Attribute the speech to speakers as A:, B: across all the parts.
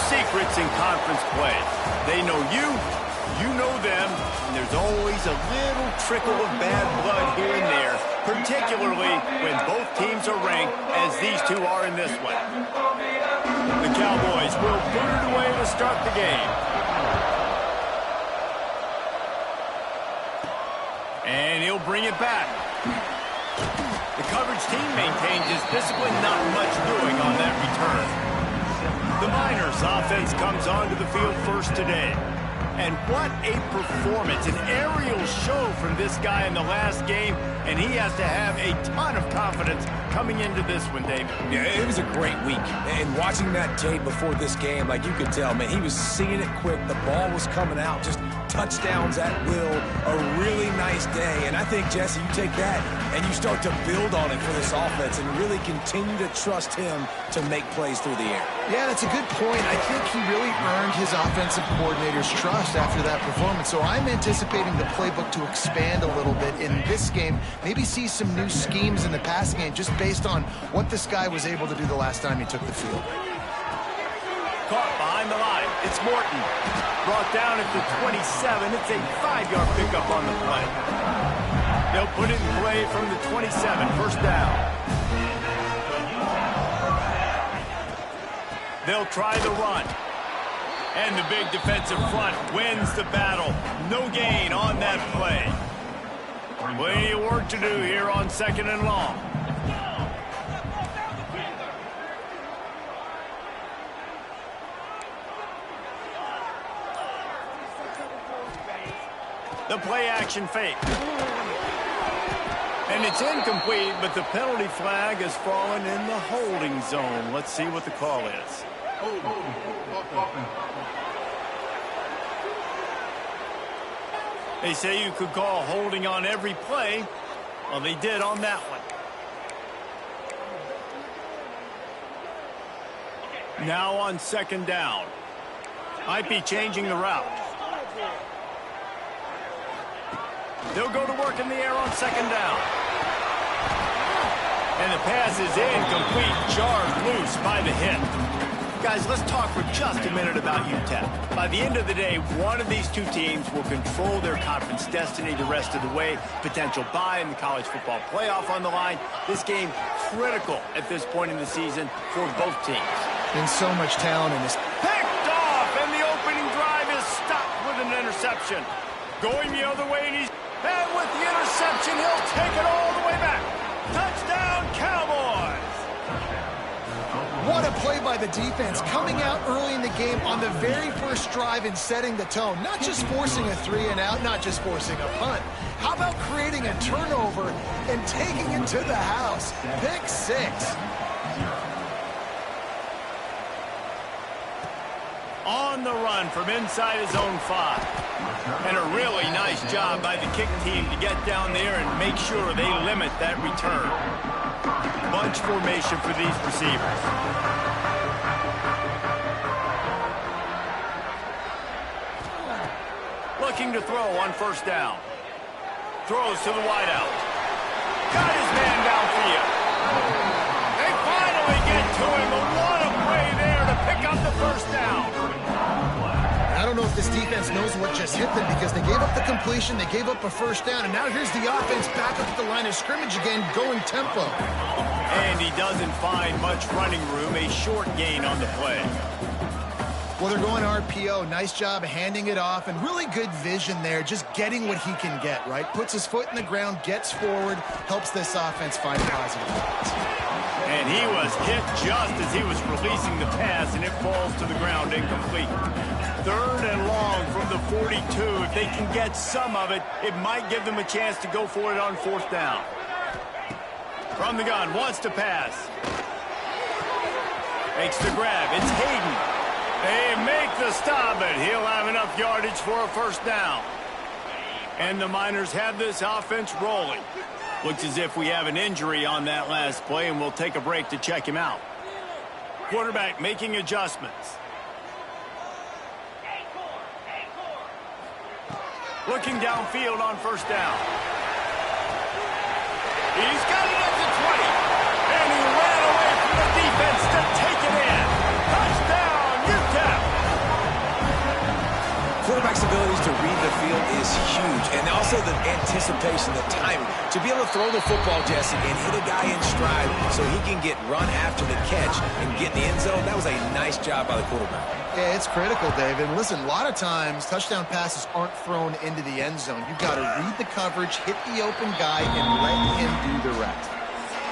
A: secrets in conference play. They know you, you know them, and there's always a little trickle of bad blood here and there, particularly when both teams are ranked as these two are in this one. The Cowboys will put it away to start the game. And he'll bring it back. The coverage team maintains his discipline, not much doing on that return. The Miners' offense comes onto the field first today. And what a performance, an aerial show from this guy in the last game, and he has to have a ton of confidence coming into this one, David.
B: Yeah, it was a great week. And watching that tape before this game, like you could tell, man, he was seeing it quick. The ball was coming out, just touchdowns at will. A really nice day. And I think, Jesse, you take that and you start to build on it for this offense and really continue to trust him to make plays through the air.
C: Yeah, that's a good point. I think he really earned his offensive coordinator's trust after that performance. So I'm anticipating the playbook to expand a little bit in this game. Maybe see some new schemes in the passing game just based on what this guy was able to do the last time he took the field.
A: Caught behind the line. It's Morton. Brought down at the 27. It's a 5-yard pickup on the play. They'll put it in play from the 27. First down. They'll try the run. And the big defensive front wins the battle. No gain on that play. Plenty of work to do here on 2nd and long. The play action fake. And it's incomplete, but the penalty flag has fallen in the holding zone. Let's see what the call is. They say you could call holding on every play. Well, they did on that one. Now on 2nd down. Might be changing the route. They'll go to work in the air on 2nd down. And the pass is incomplete, jarred loose by the hit. Guys, let's talk for just a minute about UTEP. By the end of the day, one of these two teams will control their conference destiny the rest of the way. Potential bye in the college football playoff on the line. This game critical at this point in the season for both teams.
C: And so much talent in this.
A: Picked off, and the opening drive is stopped with an interception. Going the other way, and with the interception, he'll take it all the way back. Touchdown, Cowboys!
C: What a play by the defense, coming out early in the game on the very first drive and setting the tone. Not just forcing a 3-and-out, not just forcing a punt. How about creating a turnover and taking it to the house? Pick 6.
A: On the run from inside his own 5. And a really nice job by the kick team to get down there and make sure they limit that return. Bunch formation for these receivers. Looking to throw on 1st down. Throws to the wideout. Got his man downfield. They finally get to him. What a play there to pick up the 1st down.
C: I don't know if this defense knows what just hit them because they gave up the completion, they gave up a 1st down, and now here's the offense back up at the line of scrimmage again, going tempo.
A: And he doesn't find much running room, a short gain on the play.
C: Well, they're going RPO. Nice job handing it off, and really good vision there, just getting what he can get, right? Puts his foot in the ground, gets forward, helps this offense find positive points.
A: And he was hit just as he was releasing the pass, and it falls to the ground incomplete. 3rd and long from the 42. If they can get some of it, it might give them a chance to go for it on 4th down. From the gun, wants to pass. Makes the grab. It's Hayden. They make the stop, but he'll have enough yardage for a 1st down. And the Miners have this offense rolling. Looks as if we have an injury on that last play, and we'll take a break to check him out. Quarterback making adjustments. Looking downfield on 1st down. He's got it at the 20. And he ran away from the defense to take it in. Touchdown, UTEP.
B: quarterback's abilities to read the field is huge, and also the anticipation, the timing. To be able to throw the football, Jesse, and hit a guy in stride so he can get run after the catch and get in the end zone, that was a nice job by the quarterback.
C: Yeah, it's critical, Dave. And listen, a lot of times touchdown passes aren't thrown into the end zone. You've got to read the coverage, hit the open guy, and let him do the rest.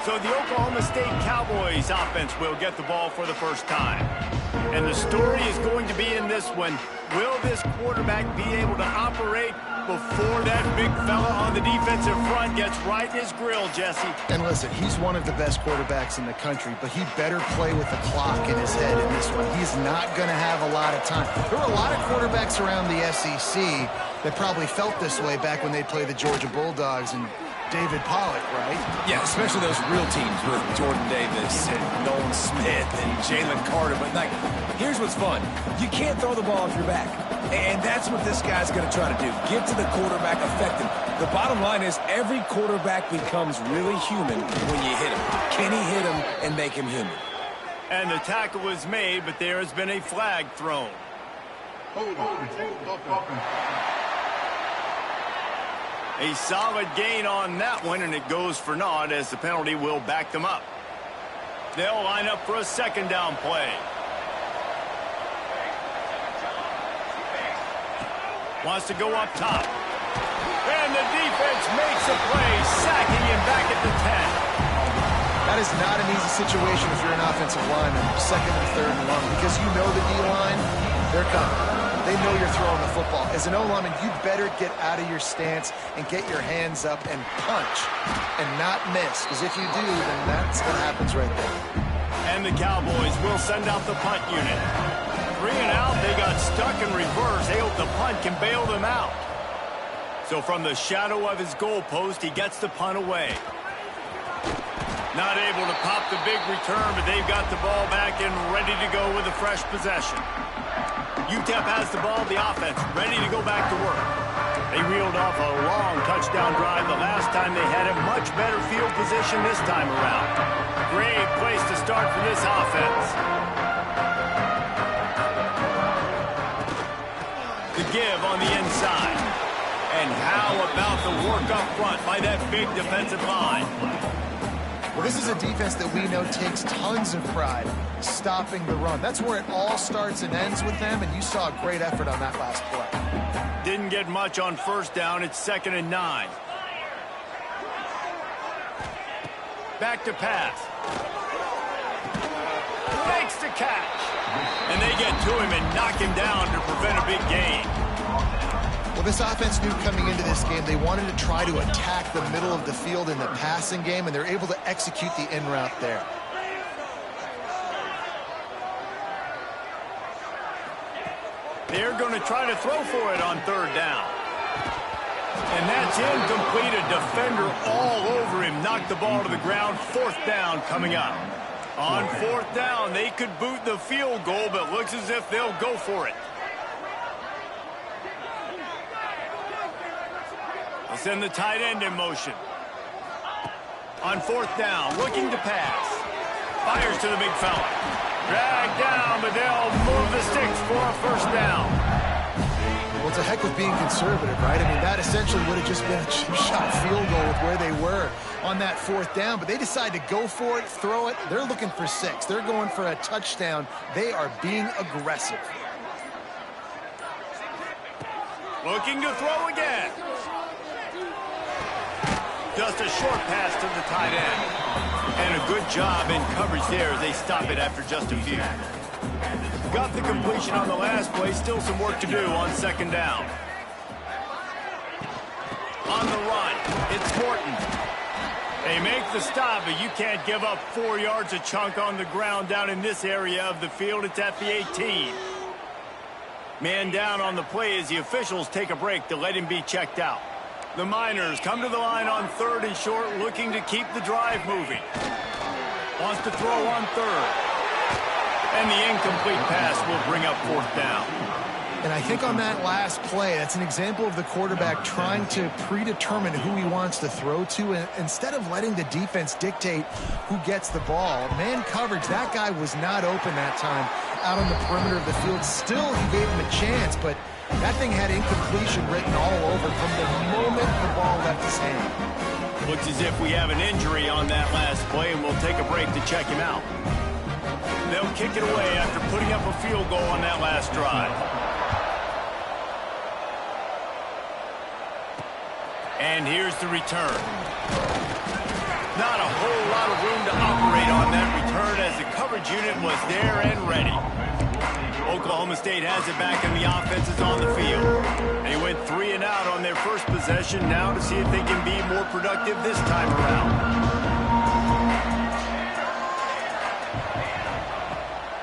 A: So the Oklahoma State Cowboys offense will get the ball for the first time. And the story is going to be in this one. Will this quarterback be able to operate before that big fella on the defensive front gets right in his grill, Jesse?
C: And listen, he's one of the best quarterbacks in the country, but he better play with the clock in his head in this one. He's not going to have a lot of time. There were a lot of quarterbacks around the SEC that probably felt this way back when they played the Georgia Bulldogs and David Pollock, right?
B: Yeah, especially those real teams with Jordan Davis and Nolan Smith and Jalen Carter. But, like, here's what's fun. You can't throw the ball off your back. And that's what this guy's going to try to do. Get to the quarterback, affect him. The bottom line is every quarterback becomes really human when you hit him. Can he hit him and make him human?
A: And the tackle was made, but there has been a flag thrown. A solid gain on that one, and it goes for naught as the penalty will back them up. They'll line up for a second down play. Wants to go up top. And the defense makes a play, sacking him back at the 10.
C: That is not an easy situation if you're an offensive lineman, second and third and long, because you know the D-line, they're coming. They know you're throwing the football. As an O-lineman, you better get out of your stance and get your hands up and punch and not miss, because if you do, then that's what happens right there.
A: And the Cowboys will send out the punt unit. 3 and out, they got stuck in reverse. They hope the punt can bail them out. So from the shadow of his goalpost, he gets the punt away. Not able to pop the big return, but they've got the ball back and ready to go with a fresh possession. UTEP has the ball, the offense, ready to go back to work. They reeled off a long touchdown drive the last time they had a much better field position this time around. Great place to start for this offense. The give on the inside. And how about the work up front by that big defensive line?
C: Well, this is a defense that we know takes tons of pride stopping the run. That's where it all starts and ends with them, and you saw a great effort on that last play.
A: Didn't get much on first down. It's 2nd and 9. Back to pass. Makes the catch. And they get to him and knock him down to prevent a big gain.
C: Well, this offense knew coming into this game they wanted to try to attack the middle of the field in the passing game, and they're able to execute the in route there.
A: They're going to try to throw for it on 3rd down. And that's incomplete. A defender all over him. Knocked the ball to the ground. 4th down coming up. On 4th down, they could boot the field goal, but looks as if they'll go for it. They'll send the tight end in motion. On 4th down, looking to pass. Fires to the big fella. Dragged down, but they'll move the sticks for a 1st down.
C: Well, it's a heck of being conservative, right? I mean, that essentially would have just been a chip-shot field goal with where they were on that 4th down, but they decide to go for it, throw it. They're looking for 6. They're going for a touchdown. They are being aggressive.
A: Looking to throw again. Just a short pass to the tight end. And a good job in coverage there as they stop it after just a few. Got the completion on the last play. Still some work to do on 2nd down. On the run, it's Morton. They make the stop, but you can't give up 4 yards a chunk on the ground down in this area of the field. It's at the 18. Man down on the play as the officials take a break to let him be checked out. The Miners come to the line on 3rd and short, looking to keep the drive moving. Wants to throw on 3rd. And the incomplete pass will bring up 4th down.
C: And I think on that last play, that's an example of the quarterback trying to predetermine who he wants to throw to, and instead of letting the defense dictate who gets the ball. Man coverage, that guy was not open that time out on the perimeter of the field. Still, he gave him a chance, but That thing had incompletion written all over from the moment the ball left his hand.
A: Looks as if we have an injury on that last play, and we'll take a break to check him out. They'll kick it away after putting up a field goal on that last drive. And here's the return. Not a whole lot of room to operate on that return as the coverage unit was there and ready. Oklahoma State has it back and the offense is on the field. They went 3 and out on their first possession, now to see if they can be more productive this time around.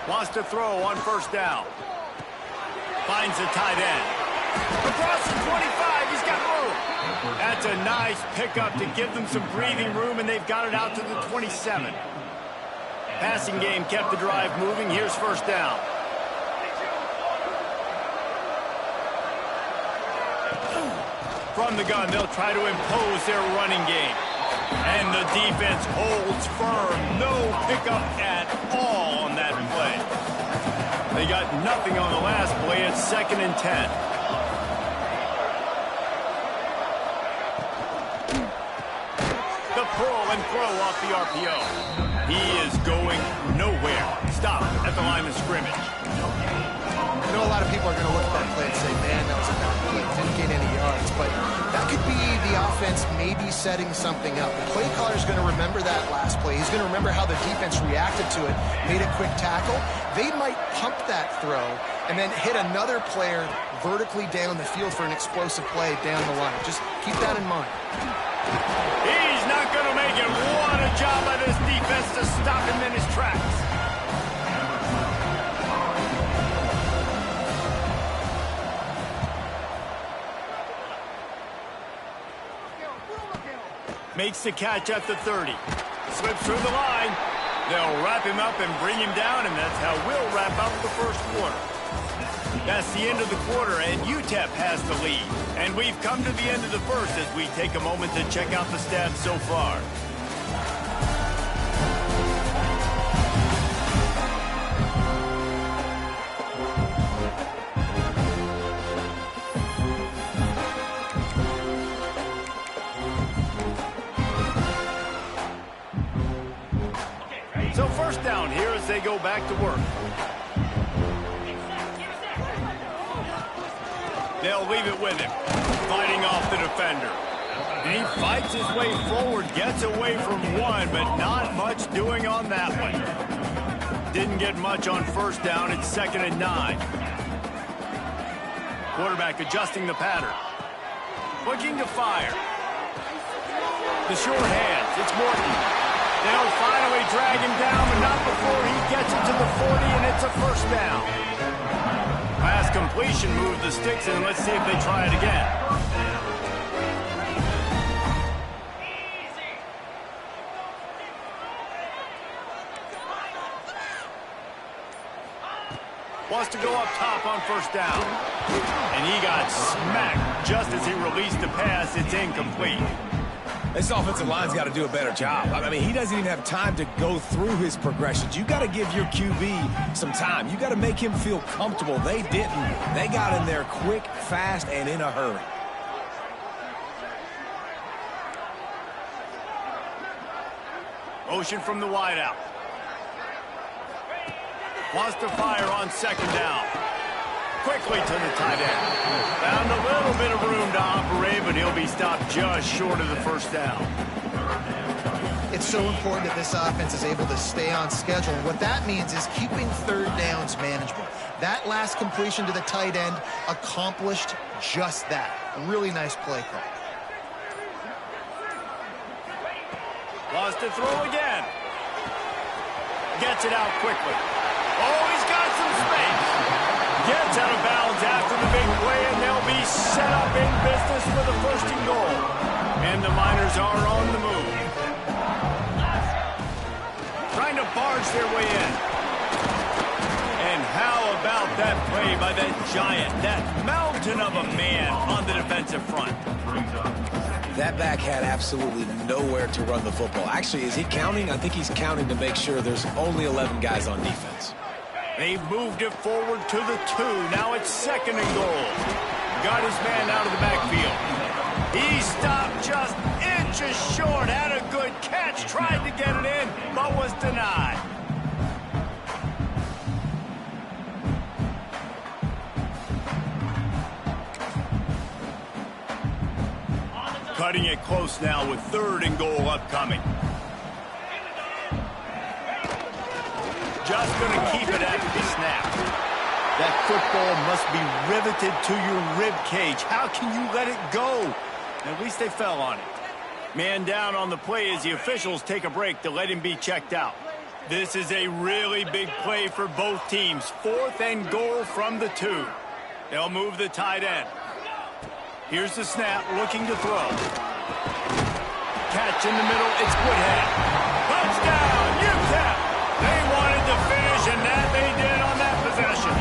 A: Wants to throw on first down. Finds the tight end. Across the 25, he's got room. That's a nice pickup to give them some breathing room, and they've got it out to the 27. Passing game kept the drive moving. Here's first down. From the gun, they'll try to impose their running game. And the defense holds firm. No pickup at all on that play. They got nothing on the last play. It's 2nd and 10. The pull and throw off the RPO. He is going nowhere. Stop at the line of scrimmage.
C: I know a lot of people are going to look at that play and say, man, that was a bad play. Didn't gain any yards. But that could be the offense maybe setting something up. The play caller is going to remember that last play. He's going to remember how the defense reacted to it, made a quick tackle. They might pump that throw and then hit another player vertically down the field for an explosive play down the line. Just keep that in mind.
A: He's not going to make it. What a job by this defense to stop him in his tracks. Makes the catch at the 30. Slips through the line. They'll wrap him up and bring him down, and that's how we'll wrap up the first quarter. That's the end of the quarter, and UTEP has the lead. And we've come to the end of the first as we take a moment to check out the stats so far. So first down here as they go back to work. They'll leave it with him, fighting off the defender. And he fights his way forward, gets away from one, but not much doing on that one. Didn't get much on first down. It's 2nd and 9. Quarterback adjusting the pattern. Looking to fire. The sure hands. It's Morton. They'll finally drag him down, but not before he gets it to the 40, and it's a first down. Pass completion moved the sticks, and let's see if they try it again. Wants to go up top on first down. And he got smacked just as he released the pass. It's incomplete.
B: This offensive line's got to do a better job. I mean, he doesn't even have time to go through his progressions. You got to give your QB some time. You got to make him feel comfortable. They didn't. They got in there quick, fast, and in a hurry.
A: Motion from the wideout. Wants to fire on second down. Quickly to the tight end. Found a little bit of room to operate, but he'll be stopped just short of the first down.
C: It's so important that this offense is able to stay on schedule. What that means is keeping third downs manageable. That last completion to the tight end accomplished just that. A really nice play call.
A: Wants to throw again. Gets it out quickly. Oh, he's got some space. Gets out of bounds after the big play, and they'll be set up in business with a 1st and goal. And the Miners are on the move. Trying to barge their way in. And how about that play by that giant, that mountain of a man on the defensive front?
B: That back had absolutely nowhere to run the football. Actually, is he counting? I think he's counting to make sure there's only 11 guys on defense.
A: They've moved it forward to the 2. Now it's 2nd and goal. Got his man out of the backfield. He stopped just inches short. Had a good catch. Tried to get it in, but was denied. Cutting it close now with 3rd and goal upcoming. Just going to keep it after the snap. That football must be riveted to your rib cage. How can you let it go? At least they fell on it. Man down on the play as the officials take a break to let him be checked out. This is a really big play for both teams. 4th and goal from the 2. They'll move the tight end. Here's the snap, looking to throw. Catch in the middle, it's Woodhead. Touchdown, UTEP! They wanted to finish, and that they did on that possession.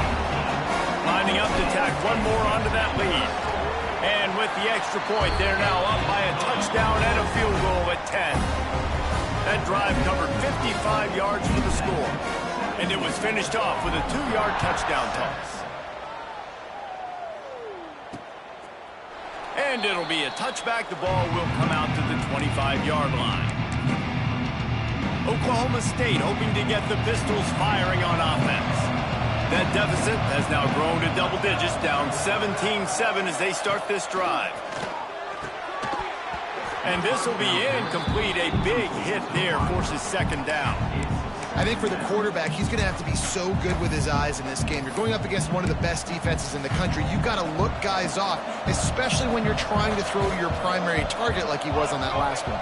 A: Lining up to tack one more onto that lead. And with the extra point, they're now up by a touchdown and a field goal at 10. That drive covered 55 yards for the score. And it was finished off with a 2-yard touchdown toss. And it'll be a touchback. The ball will come out to the 25-yard line. Oklahoma State hoping to get the Pistols firing on offense. That deficit has now grown to double digits, down 17-7 as they start this drive. And this will be incomplete. A big hit there forces 2nd down.
C: I think for the quarterback, he's going to have to be so good with his eyes in this game. You're going up against one of the best defenses in the country. You've got to look guys off, especially when you're trying to throw your primary target like he was on that last one.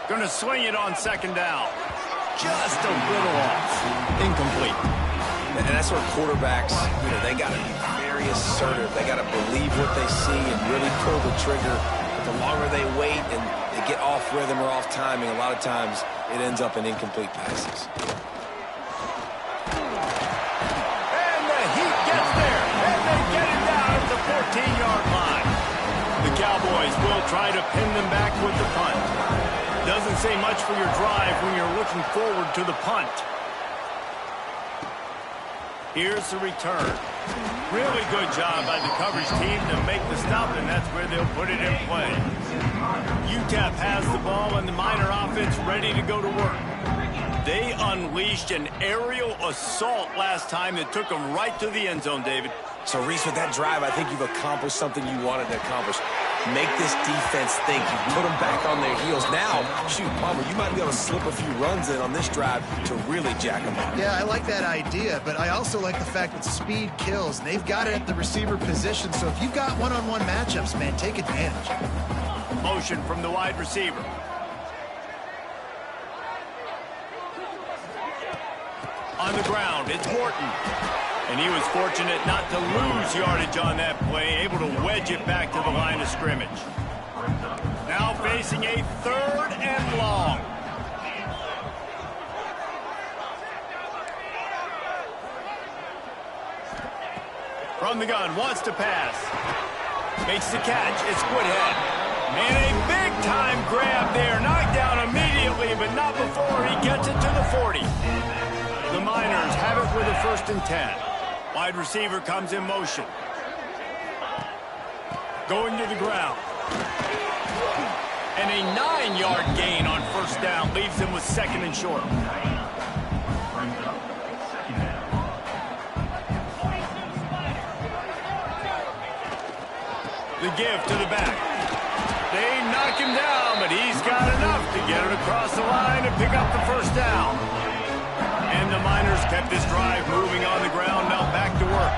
A: Going to swing it on 2nd down. Just a little off. Incomplete.
B: And that's where quarterbacks, they got to be very assertive. They got to believe what they see and really pull the trigger. But the longer they wait and they get off rhythm or off timing, a lot of times it ends up in incomplete passes.
A: And the Heat gets there, and they get it down at the 14-yard line. The Cowboys will try to pin them back with the punt. Doesn't say much for your drive when you're looking forward to the punt. Here's the return. Really good job by the coverage team to make the stop, and that's where they'll put it in play. UTEP has the ball and the Miner offense ready to go to work. They unleashed an aerial assault last time that took them right to the end zone, David.
B: So, Reese, with that drive, I think you've accomplished something you wanted to accomplish. Make this defense think. You put them back on their heels. Now, shoot, Palmer, you might be able to slip a few runs in on this drive to really jack them up.
C: Yeah, I like that idea, but I also like the fact that speed kills. And they've got it at the receiver position, so if you've got one-on-one matchups, man, take advantage.
A: Motion from the wide receiver. On the ground, it's Horton. And he was fortunate not to lose yardage on that play, able to wedge it back to the line of scrimmage. Now facing a 3rd and long. From the gun, wants to pass. Makes the catch, it's Woodhead. And a big-time grab there, knocked down immediately, but not before he gets it to the 40. The Miners have it with a 1st and 10. Wide receiver comes in motion. Going to the ground. And a 9-yard gain on 1st down leaves him with 2nd and short. The give to the back. They knock him down, but he's got enough to get it across the line and pick up the 1st down. And the Miners kept this drive moving on the ground, now back to work.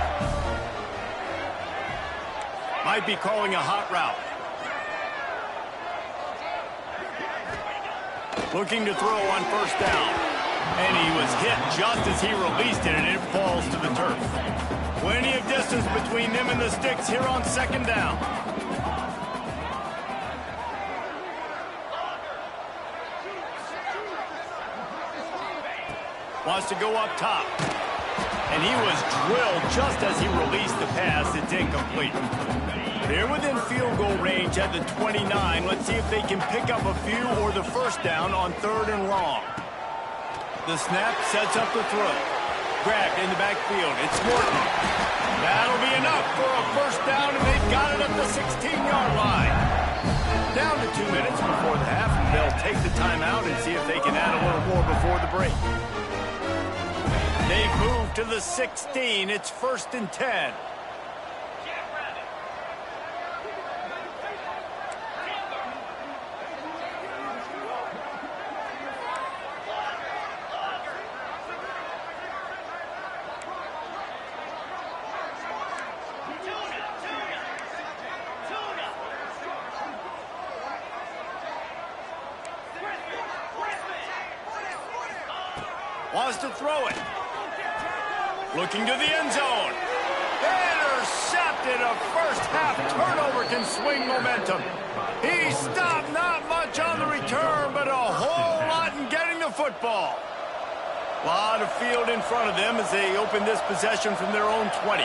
A: Might be calling a hot route. Looking to throw on 1st down. And he was hit just as he released it, and it falls to the turf. Plenty of distance between them and the sticks here on 2nd down. Wants to go up top. And he was drilled just as he released the pass. It's incomplete. They're within field goal range at the 29. Let's see if they can pick up a few or the 1st down on 3rd and long. The snap sets up the throw. Grabbed in the backfield. It's Morton. That'll be enough for a first down, and they've got it at the 16-yard line. Down to 2 minutes before the half. They'll take the timeout and see if they can add a little more before the break. They've moved to the 16. It's 1st and 10. Wants to throw it. Looking to the end zone. Intercepted. A first half turnover can swing momentum. He stopped, not much on the return, but a whole lot in getting the football. A lot of field in front of them as they open this possession from their own 20.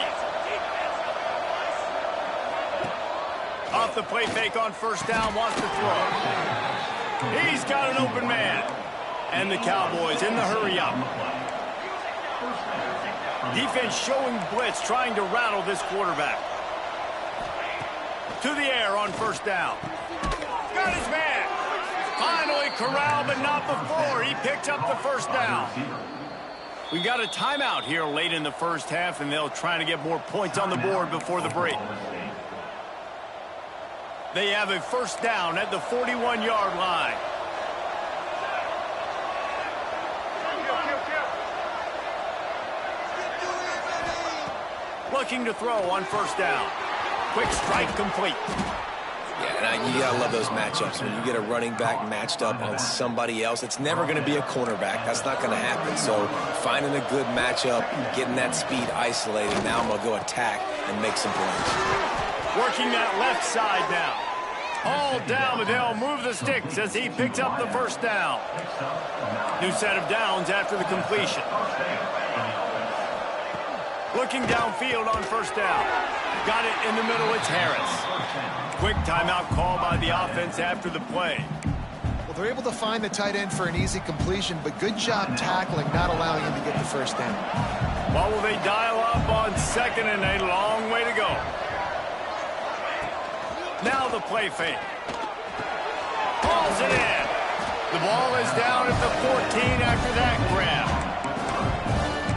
A: Off the play fake on first down, wants to throw. He's got an open man. And the Cowboys in the hurry-up. Defense showing blitz, trying to rattle this quarterback. To the air on first down. Got his man. Finally corralled, but not before. He picks up the first down. We got a timeout here late in the first half, and they'll try to get more points on the board before the break. They have a first down at the 41-yard line. Looking to throw on first down. Quick strike complete.
B: Yeah, and you gotta love those matchups. When you get a running back matched up on somebody else, it's never gonna be a cornerback. That's not gonna happen. So finding a good matchup, getting that speed isolated. Now I'm gonna go attack and make some plays.
A: Working that left side now. All down, but they'll move the sticks as he picks up the first down. New set of downs after the completion. Looking downfield on first down. Got it in the middle, it's Harris. Quick timeout call by the offense after the play.
C: Well, they're able to find the tight end for an easy completion, but good job tackling, not allowing him to get the first down.
A: Well, will they dial up on second and a long way to go? Now the play fake. Hauls it in. The ball is down at the 14 after that grab.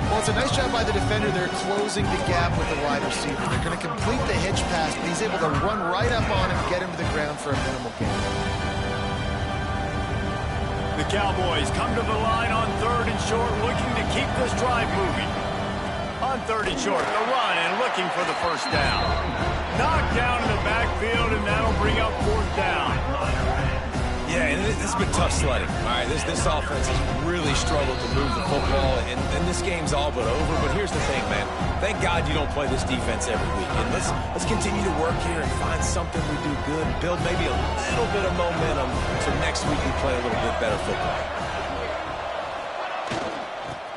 C: Well, it's a nice job by the defender. They're closing the gap with the wide receiver. They're going to complete the hitch pass, but he's able to run right up on him and get him to the ground for a minimal gain.
A: The Cowboys come to the line on 3rd and short, looking to keep this drive moving. On 3rd and short, the run and looking for the first down. Knocked down in the backfield, and that'll bring up 4th down.
B: Yeah, and this has been tough sledding. All right, this offense has really struggled to move the football, and this game's all but over. But here's the thing, man. Thank God you don't play this defense every week. And let's continue to work here and find something we do good, build maybe a little bit of momentum so next week we play a little bit better football.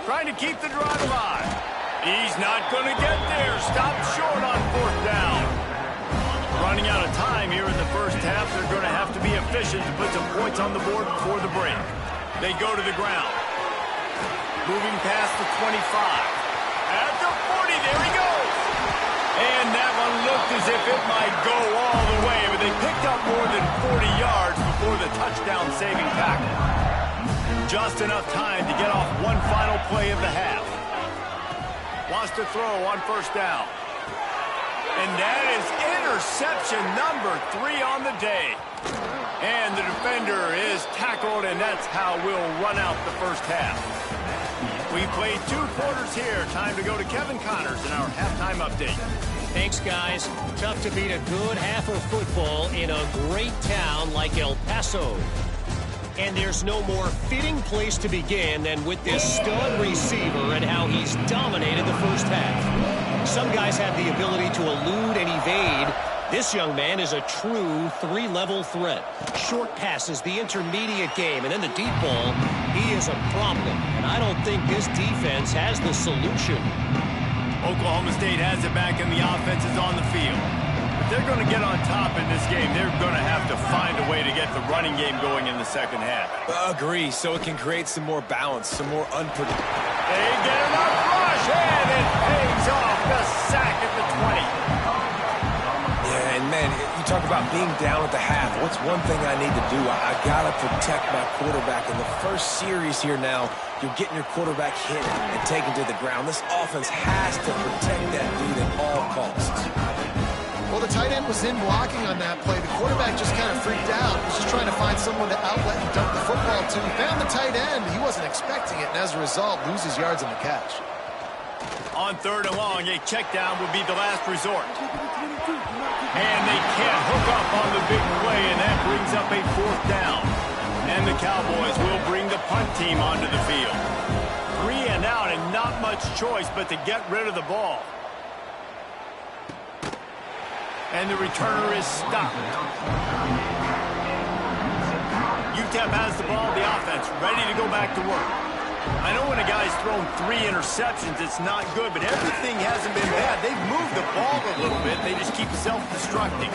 A: Trying to keep the drive alive. He's not going to get there. Stopped short on 4th down. Running out of time here in the first half. They're going to have to be efficient to put some points on the board before the break. They go to the ground. Moving past the 25. At the 40, there he goes. And that one looked as if it might go all the way, but they picked up more than 40 yards before the touchdown-saving tackle. Just enough time to get off one final play of the half. Wants to throw on first down. And that is interception number 3 on the day. And the defender is tackled, and that's how we'll run out the first half. We played 2 quarters here. Time to go to Kevin Connors in our halftime update.
D: Thanks, guys. Tough to beat a good half of football in a great town like El Paso. And there's no more fitting place to begin than with this stud receiver and how he's dominated the first half. Some guys have the ability to elude and evade. This young man is a true 3-level threat. Short passes, the intermediate game, and then the deep ball. He is a problem, and I don't think this defense has the solution.
A: Oklahoma State has it back, and the offense is on the field. if they're going to get on top in this game, they're going to have to find a way to get the running game going in the second half.
B: Agree, so it can create some more balance, some more unpredictable.
A: They get enough rush, and it pays off. The sack at the 20.
B: Yeah, and man, you talk about being down at the half. What's one thing I need to do? I got to protect my quarterback. In the first series here now, you're getting your quarterback hit and taken to the ground. This offense has to protect that dude at all costs.
C: Well, the tight end was in blocking on that play. The quarterback just kind of freaked out. He was just trying to find someone to outlet and dump the football to. He found the tight end. He wasn't expecting it, and as a result, loses yards on the catch.
A: On 3rd and long, a check down would be the last resort. And they can't hook up on the big play, and that brings up a 4th down. And the Cowboys will bring the punt team onto the field. 3 and out, and not much choice but to get rid of the ball. And the returner is stopped. UTEP has the ball, the offense ready to go back to work. I know when a guy's thrown 3 interceptions, it's not good, but everything hasn't been bad. They've moved the ball a little bit. They just keep self-destructing.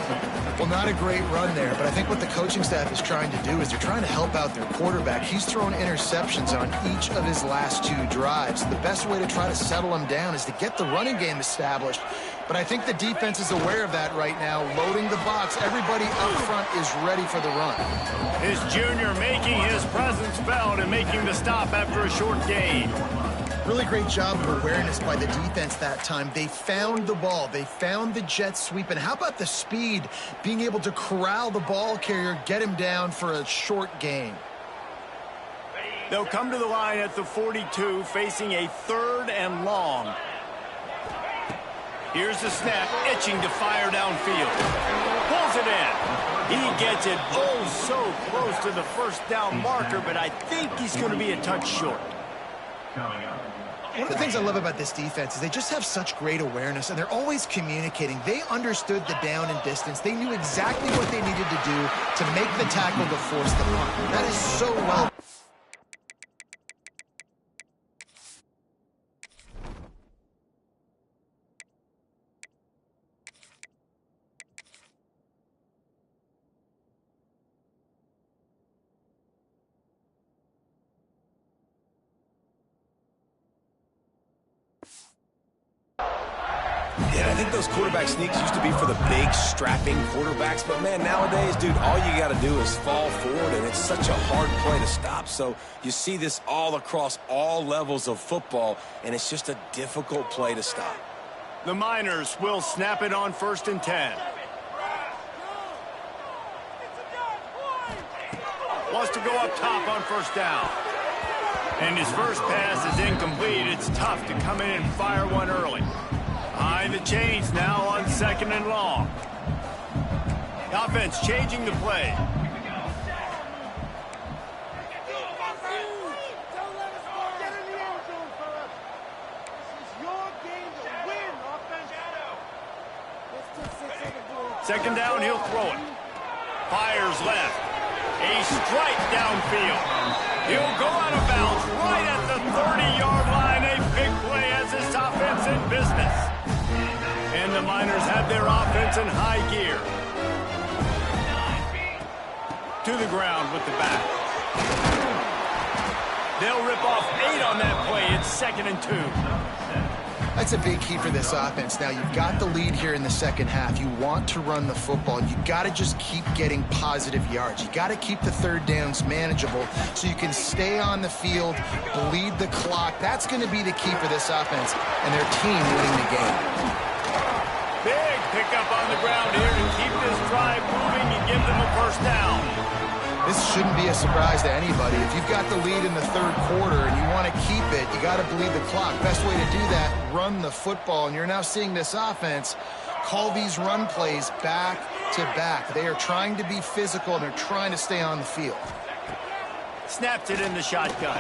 C: Well, not a great run there, but I think what the coaching staff is trying to do is they're trying to help out their quarterback. He's thrown interceptions on each of his last 2 drives. The best way to try to settle him down is to get the running game established. But I think the defense is aware of that right now, loading the box. Everybody up front is ready for the run.
A: His junior making his presence felt and making the stop after a short gain.
C: Really great job of awareness by the defense that time. They found the ball. They found the jet sweep. And how about the speed, being able to corral the ball carrier, get him down for a short gain.
A: They'll come to the line at the 42, facing a 3rd and long. Here's the snap, itching to fire downfield. Pulls it in. He gets it oh so close to the 1st down marker, but I think he's going to be a touch short.
C: One of the things I love about this defense is they just have such great awareness, and they're always communicating. They understood the down and distance. They knew exactly what they needed to do to make the tackle to force the punt. That is so well.
B: Yeah, I think those quarterback sneaks used to be for the big, strapping quarterbacks. But, man, nowadays, dude, all you got to do is fall forward, and it's such a hard play to stop. So you see this all across all levels of football, and it's just a difficult play to stop.
A: The Miners will snap it on 1st and 10. Wants to go up top on 1st down. And his first pass is incomplete. It's tough to come in and fire one early. Behind the chains now on 2nd and long. The offense changing the play. Second down, he'll throw it. Fires left. A strike downfield. He'll go out of bounds right at the 30-yard line. A big play as this offense in business. And the Miners have their offense in high gear. To the ground with the back. They'll rip off 8 on that play. It's 2nd and 2.
C: That's a big key for this offense. Now, you've got the lead here in the second half. You want to run the football. You got to just keep getting positive yards. You got to keep the 3rd downs manageable so you can stay on the field, bleed the clock. That's going to be the key for this offense and their team winning the game.
A: Big pickup on the ground here to keep this drive moving and give them a 1st down.
C: This shouldn't be a surprise to anybody. If you've got the lead in the 3rd quarter and you want to keep it, you got to bleed the clock. Best way to do that, run the football. And you're now seeing this offense call these run plays back to back. They are trying to be physical, and they're trying to stay on the field.
A: Snaps it in the shotgun.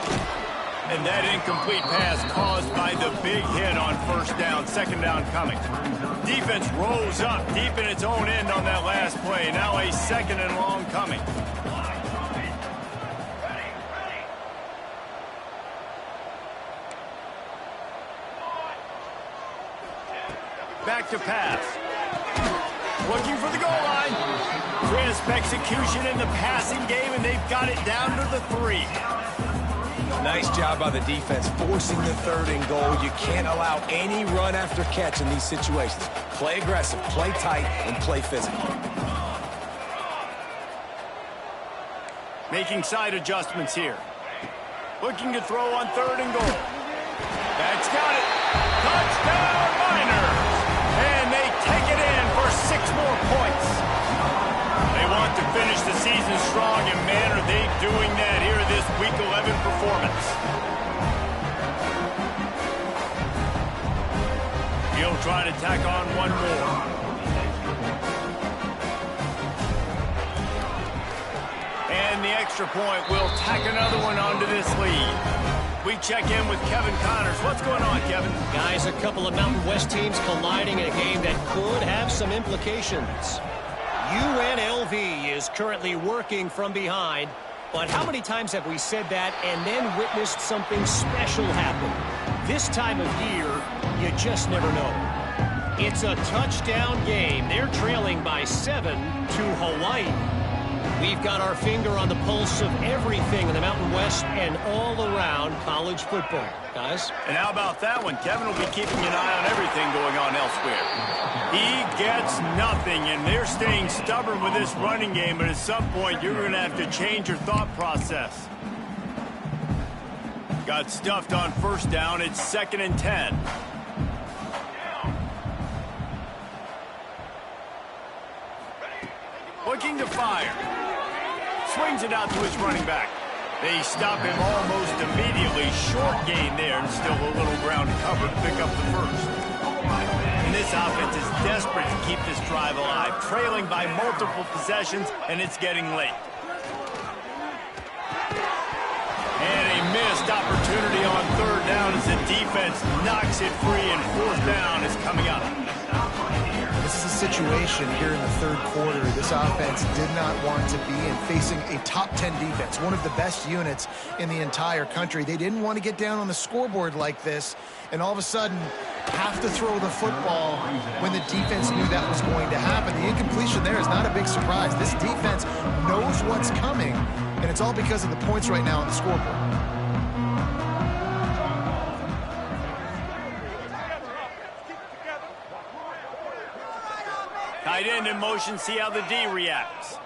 A: And that incomplete pass caused by the big hit on 1st down, 2nd down coming. Defense rose up deep in its own end on that last play. Now a 2nd and long coming. Back to pass. looking for the goal line. Crisp execution in the passing game, and they've got it down to the 3.
B: Nice job by the defense, forcing the 3rd and goal. You can't allow any run after catch in these situations. Play aggressive, play tight, and play physical.
A: Making side adjustments here. Looking to throw on 3rd and goal. That's got it. Touchdown, Miners! And they take it in for 6 more points. They want to finish the season strong, and man, are they doing that here in this Week 11 performance. He'll try to tack on one more. And the extra point will tack another one onto this lead. We check in with Kevin Connors. What's going on, Kevin?
D: Guys, a couple of Mountain West teams colliding in a game that could have some implications. UNLV is currently working from behind, but how many times have we said that and then witnessed something special happen? This time of year, you just never know. It's a touchdown game. They're trailing by 7 to Hawaii. We've got our finger on the pulse of everything in the Mountain West and all around college football. Guys?
A: And how about that one? Kevin will be keeping an eye on everything going on elsewhere. He gets nothing, and they're staying stubborn with this running game, but at some point you're going to have to change your thought process. Got stuffed on 1st down. It's 2nd and 10. Looking to fire. Swings it out to his running back. They stop him almost immediately. Short gain there, and still a little ground cover to pick up the 1st. And this offense is desperate to keep this drive alive, trailing by multiple possessions, and it's getting late. And a missed opportunity on 3rd down as the defense knocks it free, and 4th down is coming up.
C: This is a situation here in the 3rd quarter. This offense did not want to be in facing a top 10 defense, one of the best units in the entire country. They didn't want to get down on the scoreboard like this, and all of a sudden have to throw the football when the defense knew that was going to happen. The incompletion there is not a big surprise. This defense knows what's coming, and it's all because of the points right now on the scoreboard.
A: Tight end in motion, see how the D reacts.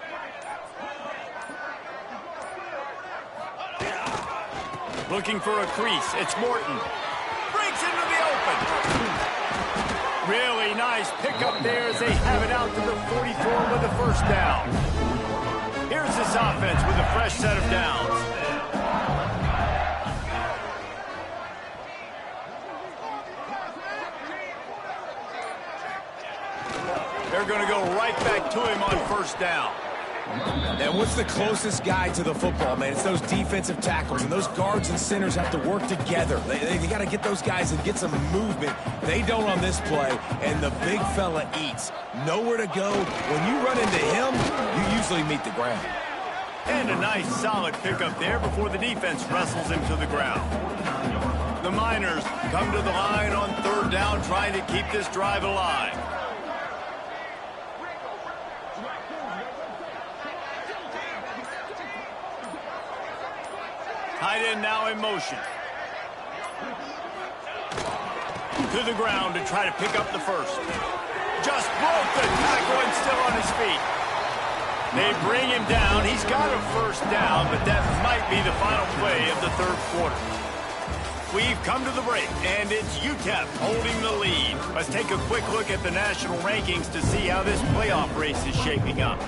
A: Looking for a crease, it's Morton. Breaks into the open. Really nice pickup there as they have it out to the 44 with the 1st down. Here's this offense with a fresh set of downs. They're going to go right back to him on 1st down.
B: And what's the closest guy to the football, man? It's those defensive tackles, and those guards and centers have to work together. They got to get those guys and get some movement. They don't on this play, and the big fella eats. Nowhere to go. When you run into him, you usually meet the ground.
A: And a nice solid pickup there before the defense wrestles him to the ground. The Miners come to the line on 3rd down, trying to keep this drive alive. Tight end now in motion. To the ground to try to pick up the 1st. Just broke the tackle and still on his feet. They bring him down. He's got a 1st down, but that might be the final play of the 3rd quarter. We've come to the break, and it's UTEP holding the lead. Let's take a quick look at the national rankings to see how this playoff race is shaping up.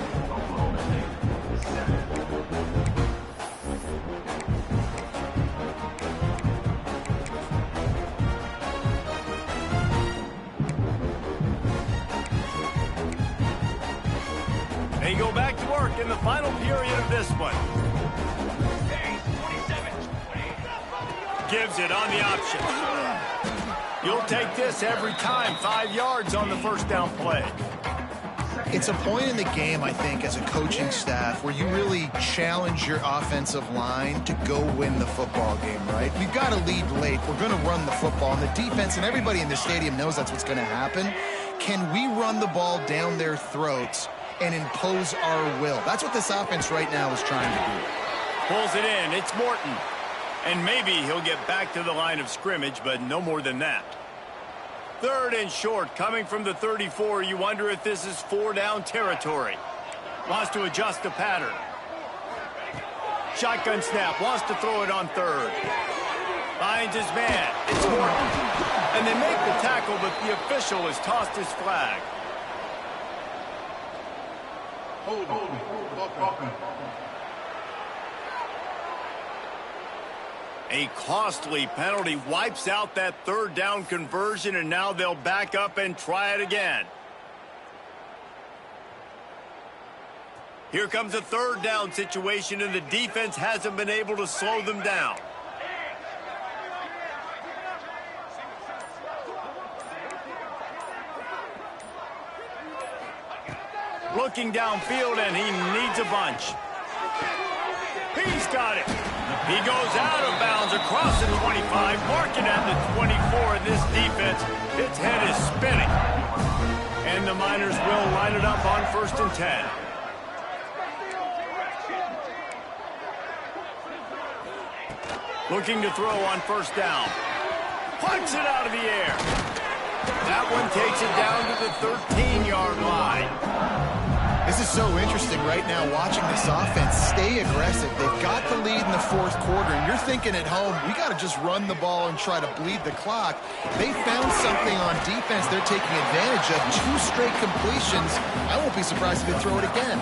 A: They go back to work in the final period of this one. Gives it on the option. You'll take this every time. 5 yards on the 1st down play.
C: It's a point in the game, I think, as a coaching staff where you really challenge your offensive line to go win the football game, right? We've got to lead late. We're going to run the football. And the defense and everybody in the stadium knows that's what's going to happen. can we run the ball down their throats and impose our will? That's what this offense right now is trying to do.
A: Pulls it in. It's Morton. And maybe he'll get back to the line of scrimmage, but no more than that. 3rd and short, coming from the 34. You wonder if this is 4-down territory. Wants to adjust the pattern. Shotgun snap. Wants to throw it on 3rd. Finds his man. It's Morton. And they make the tackle, but the official has tossed his flag. A costly penalty wipes out that 3rd down conversion, and now they'll back up and try it again. Here comes a 3rd down situation, and the defense hasn't been able to slow them down. Looking downfield, and he needs a bunch. He's got it. He goes out of bounds across the 25, marking at the 24. And this defense, its head is spinning. And the Miners will line it up on 1st and 10. Looking to throw on 1st down. Punts it out of the air. That one takes it down to the 13-yard line.
C: This is so interesting right now watching this offense stay aggressive. They've got the lead in the 4th quarter, and you're thinking at home, we got to just run the ball and try to bleed the clock. They found something on defense they're taking advantage of. 2 straight completions. I won't be surprised if they throw it again.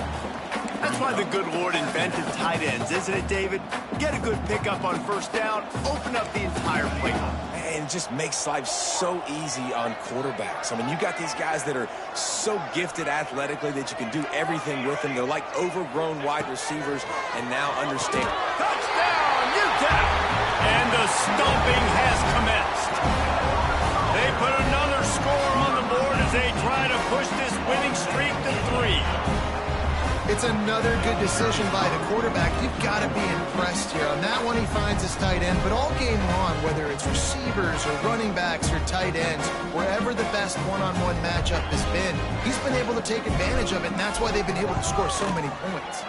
A: That's why the good Lord invented tight ends, isn't it, David? Get a good pickup on 1st down, open up the entire playbook.
B: And it just makes life so easy on quarterbacks. I mean, you got these guys that are so gifted athletically that you can do everything with them. They're like overgrown wide receivers, and now understand.
A: Touchdown, Utah! And the stomping has commenced. They put another score on the board as they try to push this winning streak to 3.
C: It's another good decision by the quarterback. You've got to be impressed here. On that one, he finds his tight end. But all game long, whether it's receivers or running backs or tight ends, wherever the best one-on-one matchup has been, he's been able to take advantage of it, and that's why they've been able to score so many points.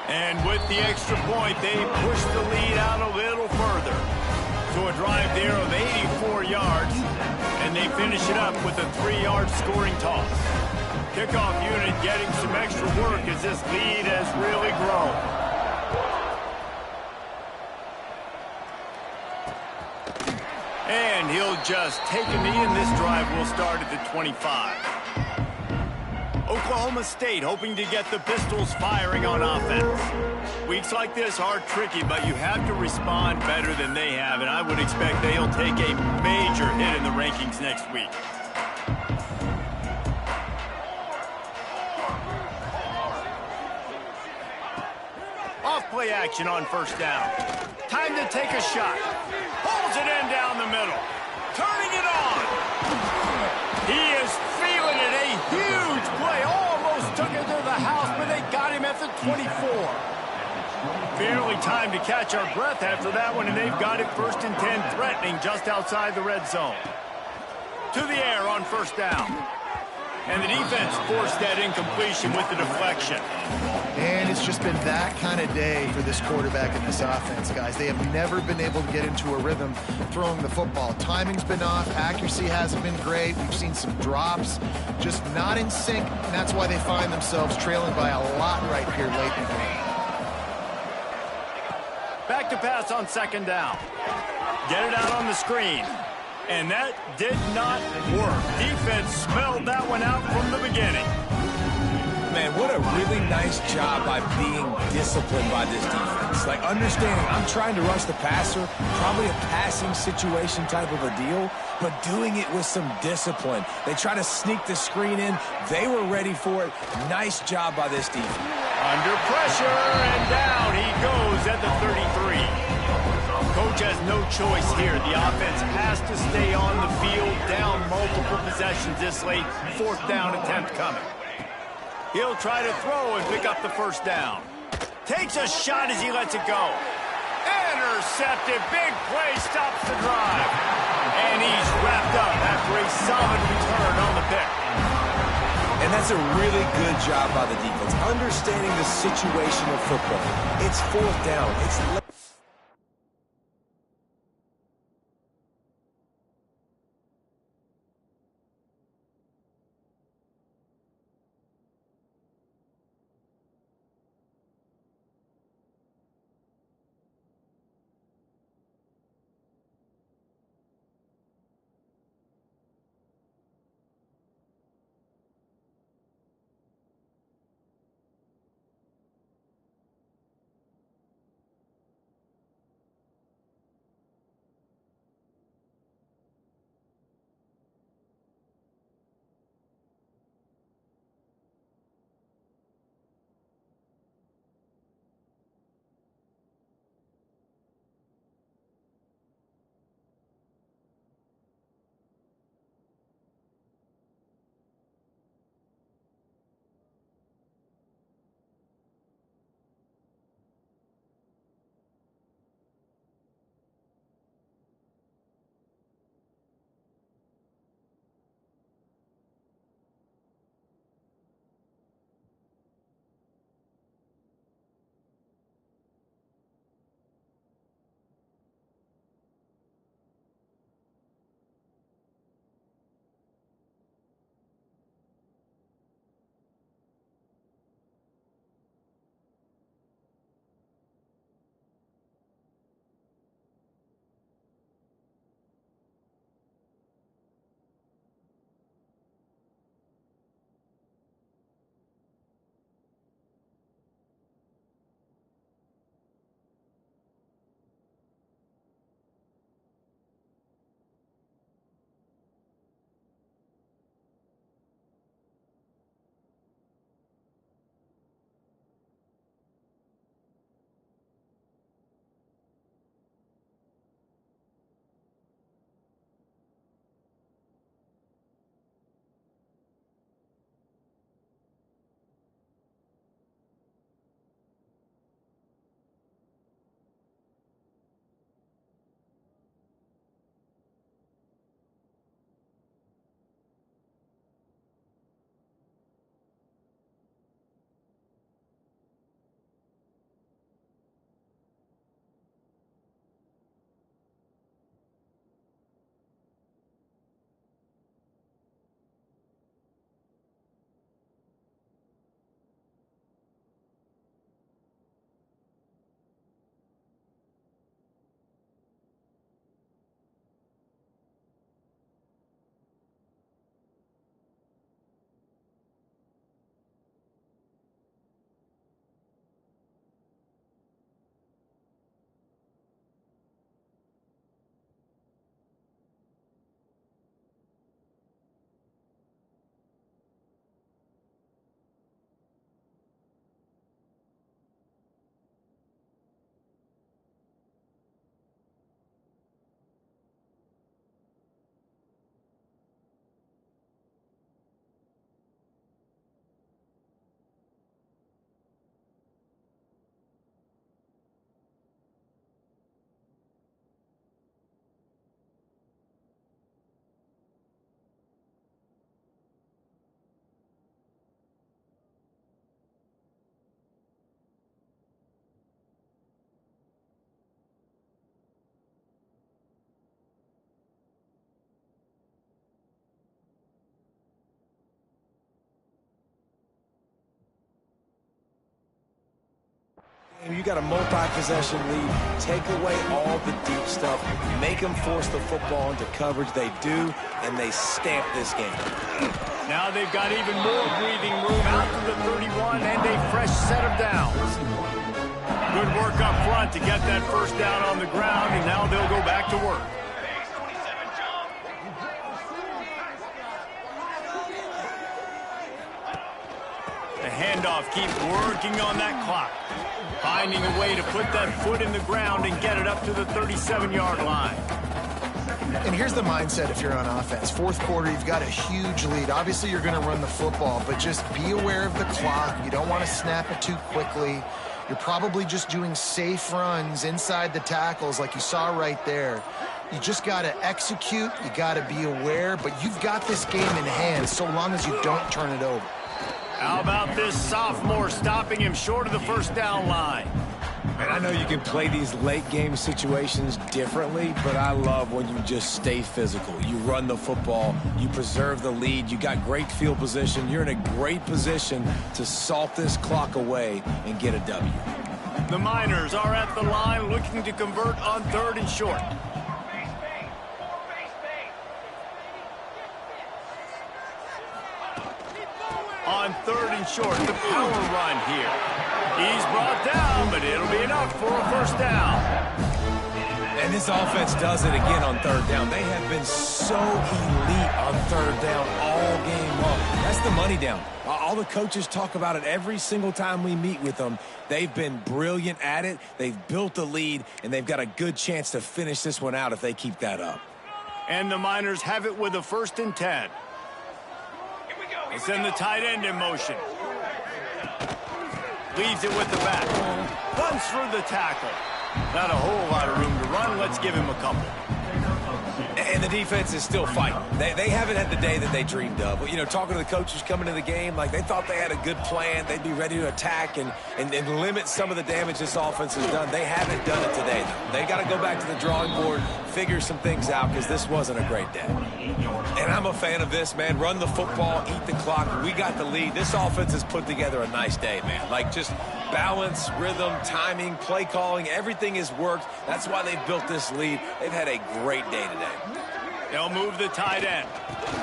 A: And with the extra point, they push the lead out a little further to a drive there of 84 yards, and they finish it up with a 3-yard scoring toss. Kickoff unit getting some extra work as this lead has really grown. And he'll just take a knee, and this drive will start at the 25. Oklahoma State hoping to get the Pistols firing on offense. Weeks like this are tricky, but you have to respond better than they have, and I would expect they'll take a major hit in the rankings next week. Off-play action on 1st down. Time to take a shot. Pulls it in down the middle. Turning it on. He is feeling it. A huge play. Almost took it to the house, but they got him at the 24. Barely time to catch our breath after that one, and they've got it 1st and 10, threatening just outside the red zone. To the air on 1st down. And the defense forced that incompletion with the deflection.
C: And it's just been that kind of day for this quarterback and this offense, guys. They have never been able to get into a rhythm throwing the football. Timing's been off. Accuracy hasn't been great. We've seen some drops, just not in sync, and that's why they find themselves trailing by a lot right here late in the game.
A: Back to pass on 2nd down. Get it out on the screen. And that did not work. Defense smelled that one out from the beginning.
B: Man, what a really nice job by being disciplined by this defense. Like, understanding I'm trying to rush the passer, probably a passing situation type of a deal, but doing it with some discipline. They try to sneak the screen in. They were ready for it. Nice job by this defense.
A: Under pressure, and down he goes at the 33. Coach has no choice here. The offense has to stay on the field, down multiple possessions this late. 4th down attempt coming. He'll try to throw and pick up the 1st down. Takes a shot as he lets it go. Intercepted. Big play stops the drive. And he's wrapped up after a solid return on the pick.
B: And that's a really good job by the defense, understanding the situation of football. It's fourth down. It's you got a multi-possession lead. Take away all the deep stuff. Make them force the football into coverage. They do, and they stamp this game.
A: Now they've got even more breathing room out to the 31 and a fresh set of downs. Good work up front to get that first down on the ground, and now they'll go back to work. The handoff keeps working on that clock. Finding a way to put that foot in the ground and get it up to the 37-yard line.
C: And here's the mindset if you're on offense. Fourth quarter, you've got a huge lead. Obviously, you're going to run the football, but just be aware of the clock. You don't want to snap it too quickly. You're probably just doing safe runs inside the tackles like you saw right there. You just got to execute. You got to be aware, but you've got this game in hand so long as you don't turn it over.
A: How about this sophomore stopping him short of the first down line?
B: And I know you can play these late game situations differently, but I love when you just stay physical. You run the football, you preserve the lead, you got great field position. You're in a great position to salt this clock away and get a W.
A: The Miners are at the line looking to convert on 3rd and short. On 3rd and short, the power run here. He's brought down, but it'll be enough for a first down.
B: And this offense does it again on 3rd down. They have been so elite on 3rd down all game long. That's the money down. All the coaches talk about it every single time we meet with them. They've been brilliant at it. They've built the lead, and they've got a good chance to finish this one out if they keep that up.
A: And the Miners have it with a 1st and 10. They send the tight end in motion. Leaves it with the back. Runs through the tackle. Not a whole lot of room to run. Let's give him a couple.
B: And the defense is still fighting. They haven't had the day that they dreamed of. You know, talking to the coaches coming into the game, like they thought they had a good plan. They'd be ready to attack and limit some of the damage this offense has done. They haven't done it today, though. They got to go back to the drawing board, figure some things out, because this wasn't a great day. And I'm a fan of this, man. Run the football, eat the clock. We got the lead. This offense has put together a nice day, man. Like just balance, rhythm, timing, play calling, everything has worked. That's why they've built this lead. They've had a great day today.
A: They'll move the tight end.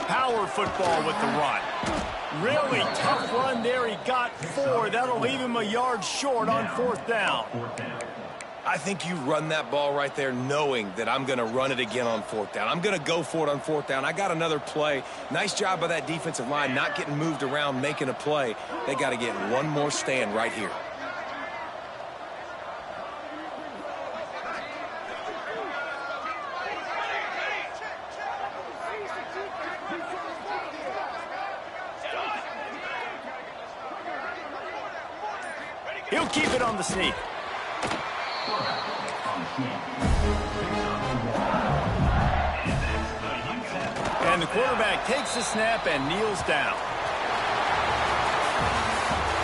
A: Power football with the run. Really tough run there. He got 4. That'll leave him a yard short on 4th down.
B: I think you run that ball right there knowing that I'm going to run it again on 4th down. I'm going to go for it on 4th down. I got another play. Nice job by that defensive line, not getting moved around, making a play. They got to get one more stand right here.
A: He'll keep it on the sneak. And the quarterback takes the snap and kneels down.